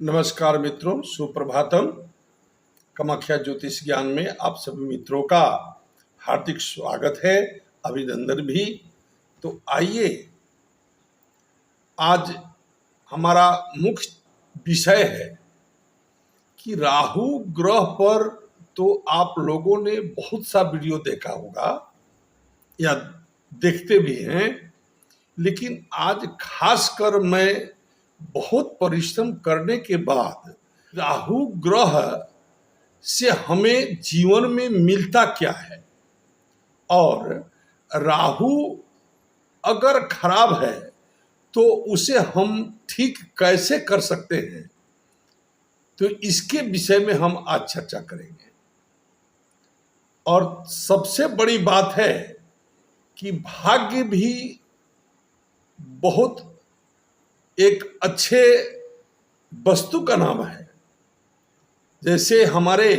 नमस्कार मित्रों, सुप्रभातम। कामाख्या ज्योतिष ज्ञान में आप सभी मित्रों का हार्दिक स्वागत है, अभिनंदन भी। तो आइए, आज हमारा मुख्य विषय है कि राहु ग्रह पर तो आप लोगों ने बहुत सा वीडियो देखा होगा या देखते भी हैं, लेकिन आज खासकर मैं बहुत परिश्रम करने के बाद राहु ग्रह से हमें जीवन में मिलता क्या है और राहु अगर खराब है तो उसे हम ठीक कैसे कर सकते हैं, तो इसके विषय में हम आज चर्चा करेंगे। और सबसे बड़ी बात है कि भाग्य भी बहुत एक अच्छे वस्तु का नाम है। जैसे हमारे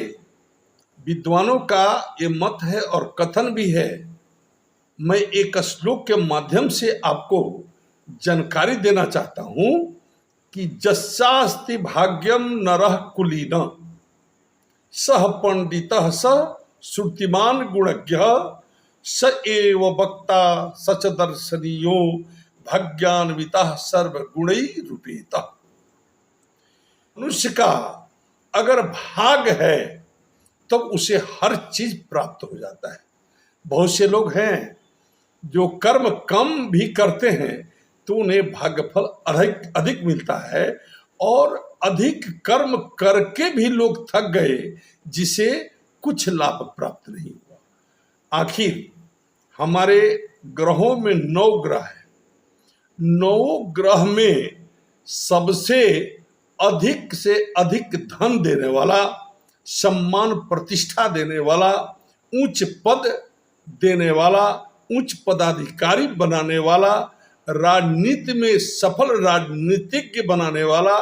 विद्वानों का ये मत है और कथन भी है। मैं एक श्लोक के माध्यम से आपको जानकारी देना चाहता हूं कि जस्यास्ति भाग्यम नरः कुलीन सह पंडितः स श्रुतिमान गुणज्ञ स एव वक्ता सच दर्शनीयो भाग्यान्वितः सर्वगुणैरुपेतः। मनुष्य का अगर भाग है तब उसे हर चीज प्राप्त हो जाता है। बहुत से लोग हैं जो कर्म कम भी करते हैं तो उन्हें भाग्यफल अधिक मिलता है, और अधिक कर्म करके भी लोग थक गए जिसे कुछ लाभ प्राप्त नहीं हुआ। आखिर हमारे ग्रहों में 9 ग्रह है। 9 ग्रह में सबसे अधिक से अधिक धन देने वाला, सम्मान प्रतिष्ठा देने वाला, उच्च पद देने वाला, उच्च पदाधिकारी बनाने वाला, राजनीति में सफल राजनीतिज्ञ बनाने वाला,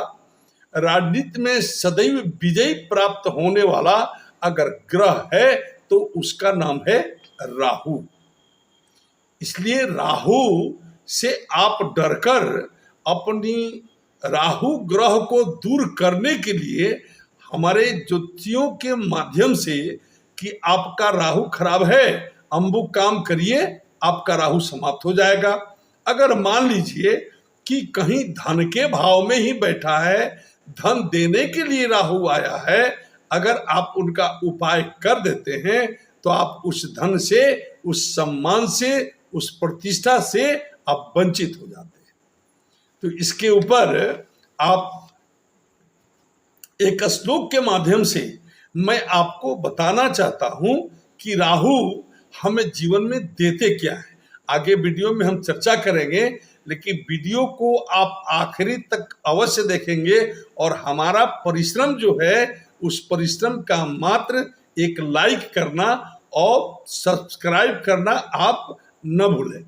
राजनीति में सदैव विजय प्राप्त होने वाला अगर ग्रह है तो उसका नाम है राहु। इसलिए राहु से आप डरकर अपनी राहु ग्रह को दूर करने के लिए हमारे ज्योतिषियों के माध्यम से कि आपका राहु खराब है, अम्बुक काम करिए, आपका राहु समाप्त हो जाएगा। अगर मान लीजिए कि कहीं धन के भाव में ही बैठा है, धन देने के लिए राहु आया है, अगर आप उनका उपाय कर देते हैं तो आप उस धन से, उस सम्मान से, उस प्रतिष्ठा से आप वंचित हो जाते हैं। तो इसके ऊपर आप एक श्लोक के माध्यम से मैं आपको बताना चाहता हूं कि राहु हमें जीवन में देते क्या है। आगे वीडियो में हम चर्चा करेंगे, लेकिन वीडियो को आप आखिरी तक अवश्य देखेंगे और हमारा परिश्रम जो है उस परिश्रम का मात्र एक लाइक करना और सब्सक्राइब करना आप न भूलें।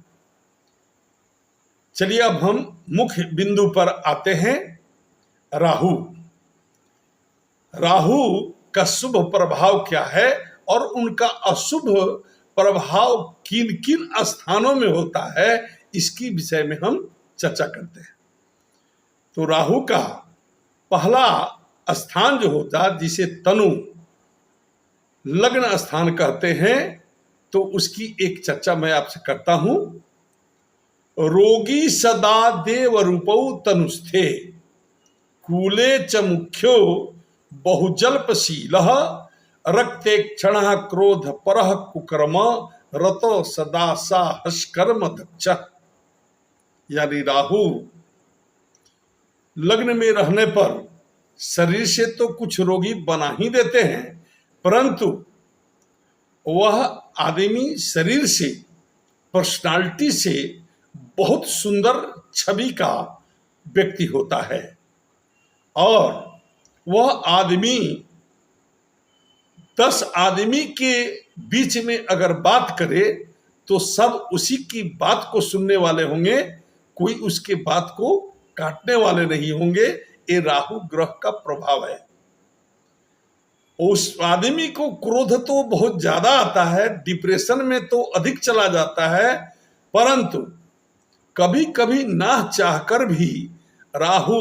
चलिए अब हम मुख्य बिंदु पर आते हैं। राहु का शुभ प्रभाव क्या है और उनका अशुभ प्रभाव किन किन स्थानों में होता है, इसकी विषय में हम चर्चा करते हैं। तो राहु का पहला स्थान जो होता है, जिसे तनु लग्न स्थान कहते हैं, तो उसकी एक चर्चा मैं आपसे करता हूं। रोगी सदा देव रूपौ तनुस्थे कूले च मुख्यो बहुजल्पशीलः रक्ते क्षणः क्रोध परः कुकर्म रतो सदा साहस्कर्म दक्ष। यानी राहु लग्न में रहने पर शरीर से तो कुछ रोगी बना ही देते हैं, परंतु वह आदमी शरीर से, पर्सनालिटी से बहुत सुंदर छवि का व्यक्ति होता है, और वह आदमी 10 आदमी के बीच में अगर बात करे तो सब उसी की बात को सुनने वाले होंगे, कोई उसके बात को काटने वाले नहीं होंगे। ये राहु ग्रह का प्रभाव है। उस आदमी को क्रोध तो बहुत ज्यादा आता है, डिप्रेशन में तो अधिक चला जाता है, परंतु कभी कभी ना चाहकर भी राहु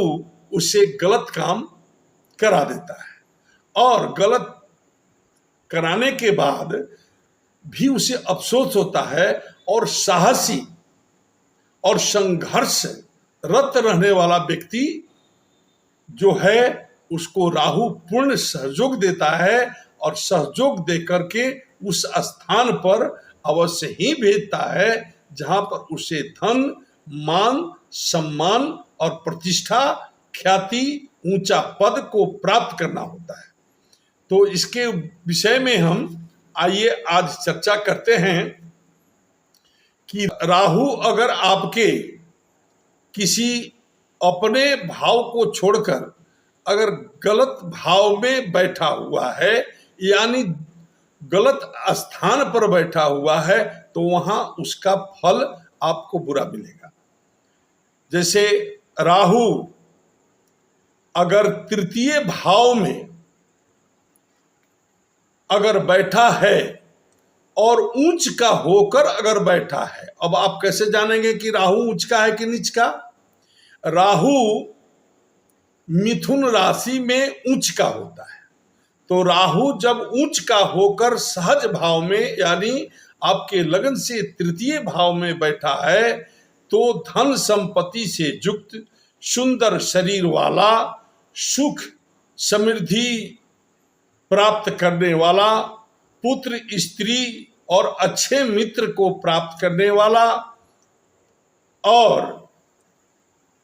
उसे गलत काम करा देता है और गलत कराने के बाद भी उसे अफसोस होता है और साहसी और संघर्ष रत रहने वाला व्यक्ति जो है उसको राहु पूर्ण सहयोग देता है और सहयोग दे करके उस स्थान पर अवश्य ही भेजता है जहां पर उसे धन, मान, सम्मान और प्रतिष्ठा, ख्याति, ऊंचा पद को प्राप्त करना होता है। तो इसके विषय में हम आइए आज चर्चा करते हैं कि राहु अगर आपके किसी अपने भाव को छोड़कर अगर गलत भाव में बैठा हुआ है यानी गलत स्थान पर बैठा हुआ है तो वहां उसका फल आपको बुरा मिलेगा। जैसे राहु अगर तृतीय भाव में अगर बैठा है और ऊंच का होकर अगर बैठा है, अब आप कैसे जानेंगे कि राहु ऊंच का है कि नीच का? राहु मिथुन राशि में ऊंच का होता है, तो राहु जब ऊंच का होकर सहज भाव में यानी आपके लगन से तृतीय भाव में बैठा है तो धन संपत्ति से युक्त, सुंदर शरीर वाला, सुख समृद्धि प्राप्त करने वाला, पुत्र, स्त्री और अच्छे मित्र को प्राप्त करने वाला और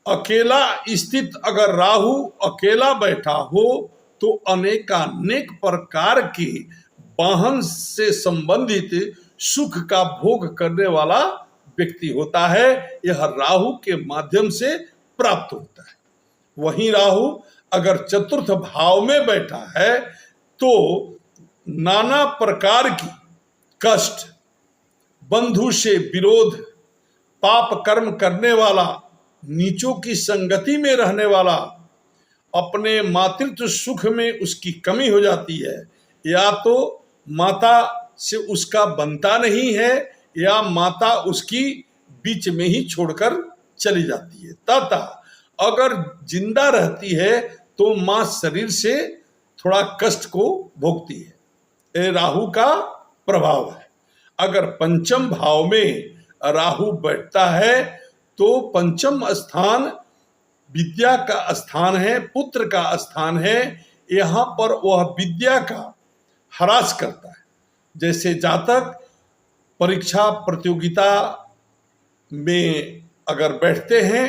अकेला स्थित अगर राहु अकेला बैठा हो तो अनेकानेक प्रकार के वाहन से संबंधित सुख का भोग करने वाला व्यक्ति होता है। यह राहु के माध्यम से प्राप्त होता है। वहीं राहु अगर चतुर्थ भाव में बैठा है तो नाना प्रकार की कष्ट, बंधु से विरोध, पाप कर्म करने वाला, नीचों की संगति में रहने वाला, अपने मातृत्व सुख में उसकी कमी हो जाती है, या तो माता से उसका बनता नहीं है या माता उसकी बीच में ही छोड़कर चली जाती है, तथा अगर जिंदा रहती है तो मां शरीर से थोड़ा कष्ट को भोगती है। ये राहु का प्रभाव है। अगर पंचम भाव में राहु बैठता है तो पंचम स्थान विद्या का स्थान है, पुत्र का स्थान है। यहाँ पर वह विद्या का ह्रास करता है। जैसे जातक परीक्षा प्रतियोगिता में अगर बैठते हैं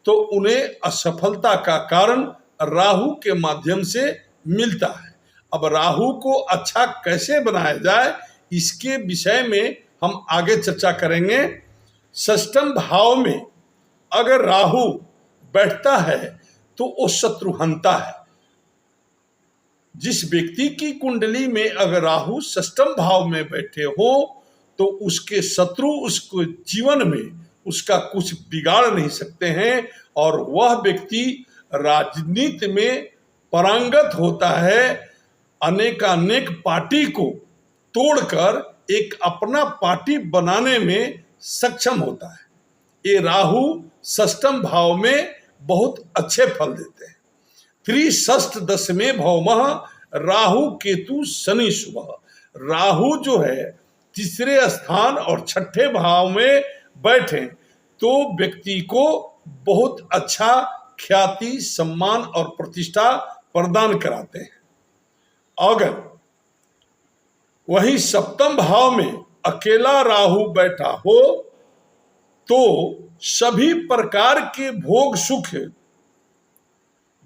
तो उन्हें असफलता का कारण राहु के माध्यम से मिलता है। अब राहु को अच्छा कैसे बनाया जाए इसके विषय में हम आगे चर्चा करेंगे। षष्ठम भाव में अगर राहु बैठता है तो वो शत्रुहंता है। जिस व्यक्ति की कुंडली में अगर राहु षष्ठम भाव में बैठे हो तो उसके शत्रु उसको जीवन में उसका कुछ बिगाड़ नहीं सकते हैं और वह व्यक्ति राजनीति में पारंगत होता है। अनेकानेक पार्टी को तोड़कर एक अपना पार्टी बनाने में सक्षम होता है। ये राहु षष्ठम भाव में बहुत अच्छे फल देते हैं। त्रिषष्ठ दशमें भौमः राहु केतु शनि शुभ। राहु जो है तीसरे स्थान और छठे भाव में बैठे तो व्यक्ति को बहुत अच्छा ख्याति, सम्मान और प्रतिष्ठा प्रदान कराते हैं। अगर वही सप्तम भाव में अकेला राहु बैठा हो तो सभी प्रकार के भोग सुख,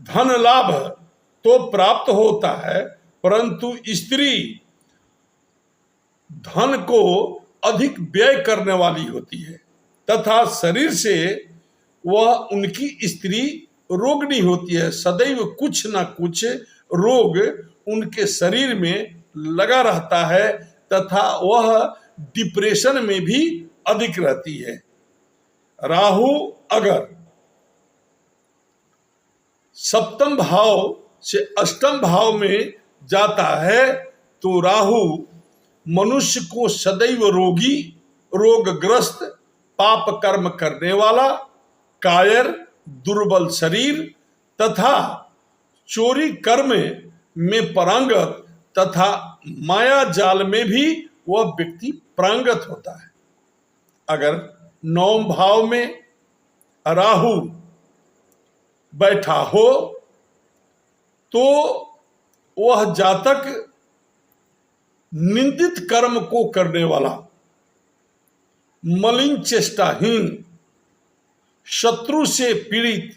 धन लाभ तो प्राप्त होता है, परंतु स्त्री धन को अधिक व्यय करने वाली होती है तथा शरीर से वह उनकी स्त्री रोगिणी होती है। सदैव कुछ ना कुछ रोग उनके शरीर में लगा रहता है तथा वह डिप्रेशन में भी अधिक रहती है। राहु अगर सप्तम भाव से अष्टम भाव में जाता है तो राहु मनुष्य को सदैव रोगी, रोगग्रस्त, पाप कर्म करने वाला, कायर, दुर्बल शरीर तथा चोरी कर्म में पारंगत तथा माया जाल में भी वह व्यक्ति पारंगत होता है। अगर 9 भाव में राहु बैठा हो तो वह जातक निंदित कर्म को करने वाला, मलिन चेष्टाहीन, शत्रु से पीड़ित,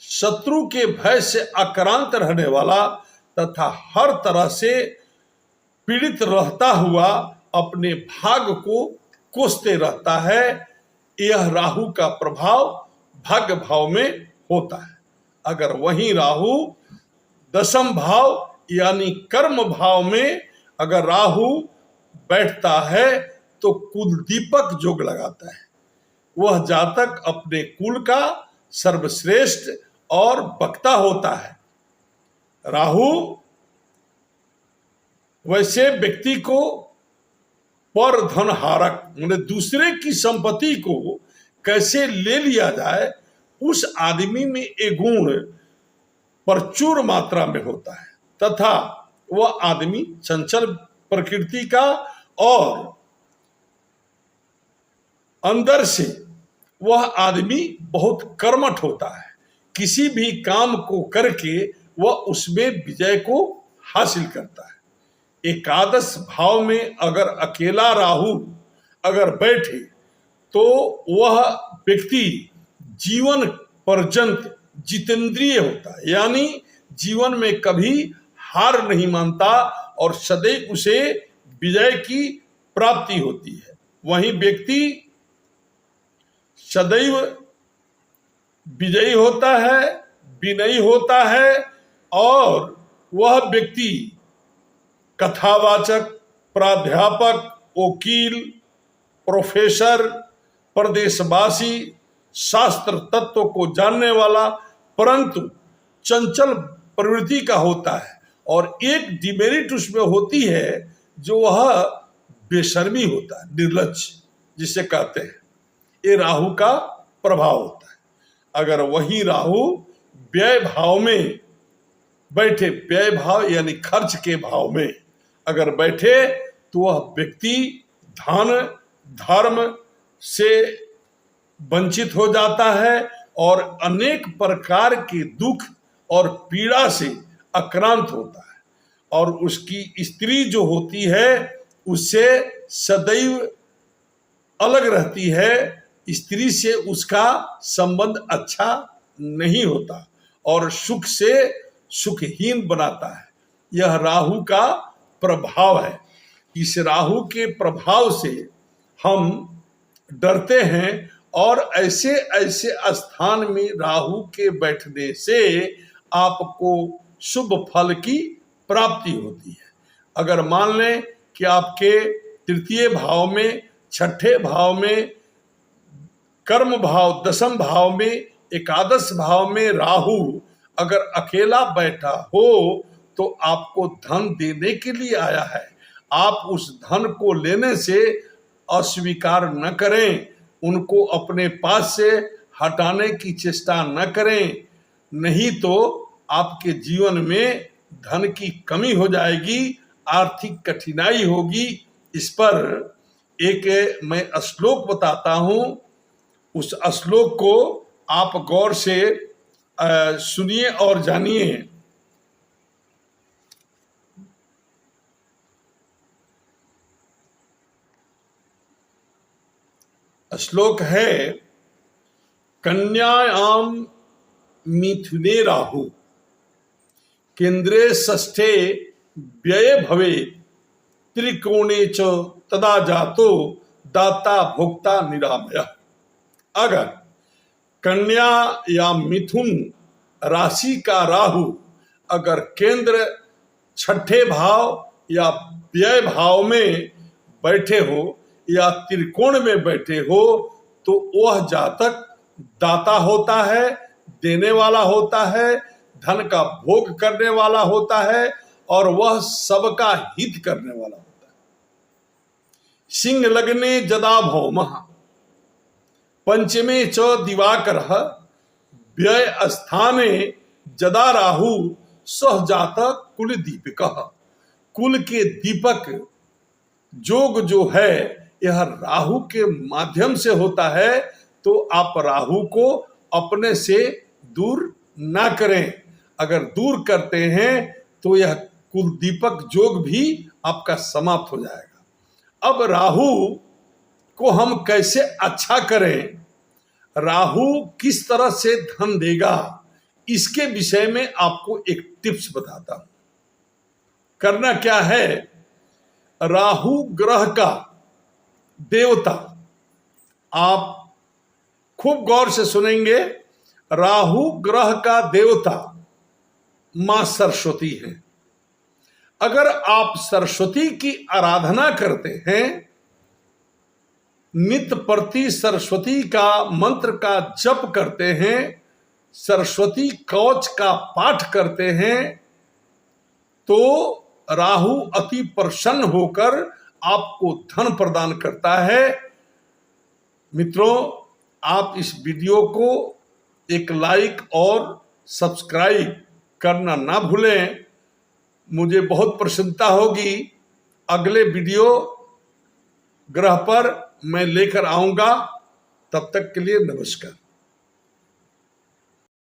शत्रु के भय से आक्रांत रहने वाला तथा हर तरह से पीड़ित रहता हुआ अपने भाग को कोसते रहता है। यह राहु का प्रभाव भाग्य भाव में होता है। अगर वहीं राहु 10म भाव यानी कर्म भाव में अगर राहु बैठता है तो कुल दीपक जोग लगाता है। वह जातक अपने कुल का सर्वश्रेष्ठ और वक्ता होता है। राहु वैसे व्यक्ति को पर धन हारक, मतलब दूसरे की संपत्ति को कैसे ले लिया जाए, उस आदमी में एक गुण प्रचुर मात्रा में होता है तथा वह आदमी चंचल प्रकृति का और अंदर से वह आदमी बहुत कर्मठ होता है। किसी भी काम को करके वह उसमें विजय को हासिल करता है। एकादश भाव में अगर अकेला राहु अगर बैठे तो वह व्यक्ति जीवन पर्यंत जितेंद्रिय होता है, यानी जीवन में कभी हार नहीं मानता और सदैव उसे विजय की प्राप्ति होती है। वही व्यक्ति सदैव विजयी होता है, विनयी होता है और वह व्यक्ति कथावाचक, प्राध्यापक, वकील, प्रोफेसर, प्रदेशवासी, शास्त्र तत्व को जानने वाला परंतु चंचल प्रवृत्ति का होता है। और एक डिमेरिट उसमें होती है जो वह बेशर्मी होता है, निर्लज्ज जिसे कहते हैं। ये राहु का प्रभाव होता है। अगर वही राहु व्यय भाव में बैठे, व्यय भाव यानी खर्च के भाव में अगर बैठे तो वह व्यक्ति धन धर्म से वंचित हो जाता है और अनेक प्रकार के दुख और पीड़ा से आक्रांत होता है। और उसकी स्त्री जो होती है उससे सदैव अलग रहती है। स्त्री से उसका संबंध अच्छा नहीं होता और सुख से सुखहीन बनाता है। यह राहु का प्रभाव है। इस राहु के प्रभाव से हम डरते हैं और ऐसे ऐसे स्थान में राहु के बैठने से आपको शुभ फल की प्राप्ति होती है। अगर मान लें कि आपके 3य भाव में, 6ठे भाव में, कर्म भाव 10म भाव में, एकादश भाव में राहु अगर अकेला बैठा हो तो आपको धन देने के लिए आया है। आप उस धन को लेने से अस्वीकार न करें, उनको अपने पास से हटाने की चेष्टा न करें, नहीं तो आपके जीवन में धन की कमी हो जाएगी, आर्थिक कठिनाई होगी। इस पर एक मैं श्लोक बताता हूँ, उस श्लोक को आप गौर से सुनिए और जानिए। श्लोक है, कन्यायाम मिथुने राहु केंद्रे षष्ठे व्यय भवे त्रिकोणे च तदा जातो दाता भोक्ता निरामय। अगर कन्या या मिथुन राशि का राहु अगर केंद्र 6ठे भाव या व्यय भाव में बैठे हो या त्रिकोण में बैठे हो तो वह जातक दाता होता है, देने वाला होता है, धन का भोग करने वाला होता है और वह सबका हित करने वाला होता है। सिंह लग्ने जदा भौमः पंचमे च दिवाकरः व्यय स्थाने जदा राहु सह जाता कुल दीपिका। कुल के दीपक जोग जो है यह राहु के माध्यम से होता है, तो आप राहु को अपने से दूर ना करें। अगर दूर करते हैं तो यह कुल दीपक जोग भी आपका समाप्त हो जाएगा। अब राहु को हम कैसे अच्छा करें, राहु किस तरह से धन देगा, इसके विषय में आपको एक टिप्स बताता हूं। करना क्या है, राहु ग्रह का देवता, आप खूब गौर से सुनेंगे, राहु ग्रह का देवता मां सरस्वती है। अगर आप सरस्वती की आराधना करते हैं, नित्य प्रति सरस्वती का मंत्र का जप करते हैं, सरस्वती कवच का पाठ करते हैं, तो राहु अति प्रसन्न होकर आपको धन प्रदान करता है। मित्रों, आप इस वीडियो को एक लाइक और सब्सक्राइब करना ना भूलें, मुझे बहुत प्रसन्नता होगी। अगले वीडियो ग्रह पर मैं लेकर आऊंगा। तब तक के लिए नमस्कार।